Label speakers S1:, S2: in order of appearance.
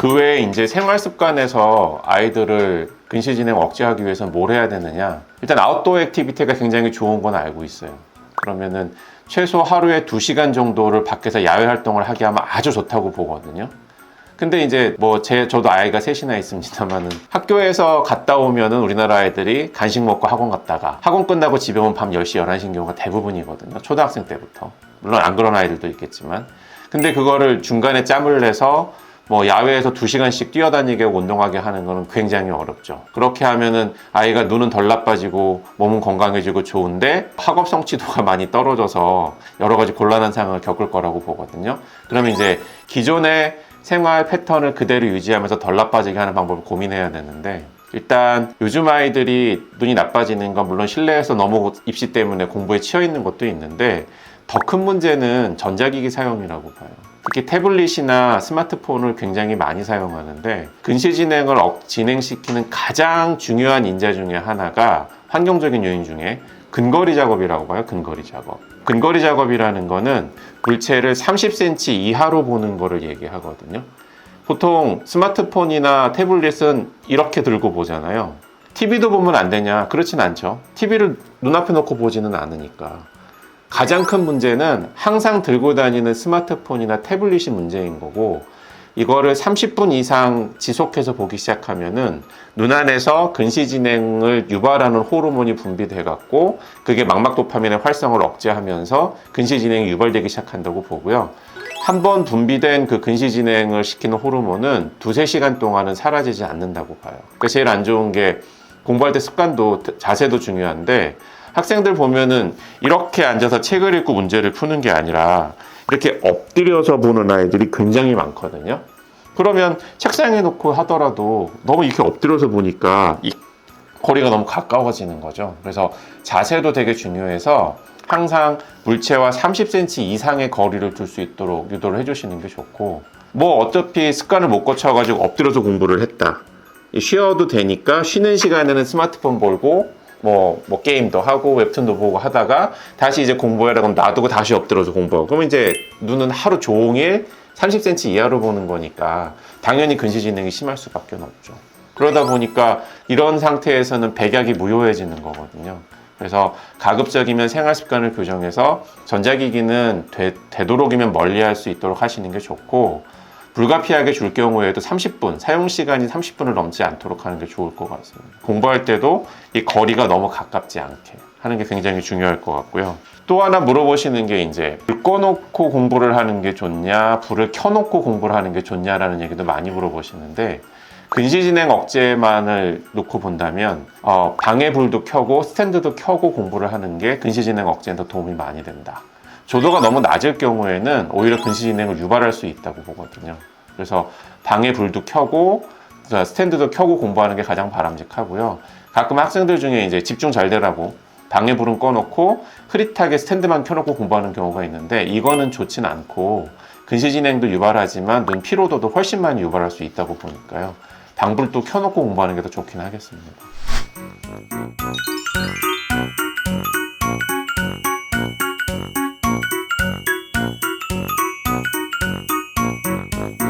S1: 그 외에 이제 생활 습관에서 아이들을 근시진행 억제하기 위해서 뭘 해야 되느냐. 일단 아웃도어 액티비티가 굉장히 좋은 건 알고 있어요. 그러면은 최소 하루에 2시간 정도를 밖에서 야외 활동을 하게 하면 아주 좋다고 보거든요. 근데 이제 저도 아이가 셋이나 있습니다만은 학교에서 갔다 오면은 우리나라 아이들이 간식 먹고 학원 갔다가 학원 끝나고 집에 오면 밤 10시, 11시인 경우가 대부분이거든요. 초등학생 때부터. 물론 안 그런 아이들도 있겠지만. 근데 그거를 중간에 짬을 내서 야외에서 2시간씩 뛰어다니게 하고 운동하게 하는 거는 굉장히 어렵죠. 그렇게 하면은 아이가 눈은 덜 나빠지고 몸은 건강해지고 좋은데 학업 성취도가 많이 떨어져서 여러 가지 곤란한 상황을 겪을 거라고 보거든요. 그러면 이제 기존의 생활 패턴을 그대로 유지하면서 덜 나빠지게 하는 방법을 고민해야 되는데, 일단 요즘 아이들이 눈이 나빠지는 건 물론 실내에서 너무 입시 때문에 공부에 치여 있는 것도 있는데 더 큰 문제는 전자기기 사용이라고 봐요. 특히 태블릿이나 스마트폰을 굉장히 많이 사용하는데 근시진행을 진행시키는 가장 중요한 인자 중에 하나가 환경적인 요인 중에 근거리 작업이라고 봐요. 근거리 작업. 근거리 작업이라는 거는 물체를 30cm 이하로 보는 거를 얘기하거든요. 보통 스마트폰이나 태블릿은 이렇게 들고 보잖아요. TV도 보면 안 되냐? 그렇진 않죠. TV를 눈앞에 놓고 보지는 않으니까. 가장 큰 문제는 항상 들고 다니는 스마트폰이나 태블릿이 문제인 거고, 이거를 30분 이상 지속해서 보기 시작하면은 눈 안에서 근시진행을 유발하는 호르몬이 분비돼 갖고 그게 망막도파민의 활성을 억제하면서 근시진행이 유발되기 시작한다고 보고요. 한번 분비된 그 근시진행을 시키는 호르몬은 2-3시간 동안은 사라지지 않는다고 봐요. 그러니까 제일 안 좋은 게 공부할 때 습관도 자세도 중요한데, 학생들 보면은 이렇게 앉아서 책을 읽고 문제를 푸는 게 아니라 이렇게 엎드려서 보는 아이들이 굉장히 많거든요. 그러면 책상에 놓고 하더라도 너무 이렇게 엎드려서 보니까 이 거리가 너무 가까워지는 거죠. 그래서 자세도 되게 중요해서 항상 물체와 30cm 이상의 거리를 둘 수 있도록 유도를 해주시는 게 좋고, 어차피 습관을 못 고쳐가지고 엎드려서 공부를 했다. 쉬어도 되니까 쉬는 시간에는 스마트폰 보고 게임도 하고 웹툰도 보고 하다가 다시 이제 공부해라 그럼 놔두고 다시 엎드려서 공부하고, 그러면 이제 눈은 하루 종일 30cm 이하로 보는 거니까 당연히 근시진행이 심할 수밖에 없죠. 그러다 보니까 이런 상태에서는 백약이 무효해지는 거거든요. 그래서 가급적이면 생활 습관을 교정해서 전자기기는 되도록이면 멀리할 수 있도록 하시는 게 좋고, 불가피하게 줄 경우에도 30분, 사용시간이 30분을 넘지 않도록 하는 게 좋을 것 같습니다. 공부할 때도 이 거리가 너무 가깝지 않게 하는 게 굉장히 중요할 것 같고요. 또 하나 물어보시는 게 이제 불 꺼놓고 공부를 하는 게 좋냐, 불을 켜놓고 공부를 하는 게 좋냐라는 얘기도 많이 물어보시는데, 근시진행 억제만을 놓고 본다면 방에 불도 켜고 스탠드도 켜고 공부를 하는 게 근시진행 억제에 더 도움이 많이 된다. 조도가 너무 낮을 경우에는 오히려 근시진행을 유발할 수 있다고 보거든요. 그래서 방에 불도 켜고 스탠드도 켜고 공부하는 게 가장 바람직하고요. 가끔 학생들 중에 이제 집중 잘 되라고 방에 불은 꺼놓고 흐릿하게 스탠드만 켜놓고 공부하는 경우가 있는데, 이거는 좋진 않고 근시진행도 유발하지만 눈 피로도도 훨씬 많이 유발할 수 있다고 보니까요. 방불도 켜놓고 공부하는 게 더 좋긴 하겠습니다.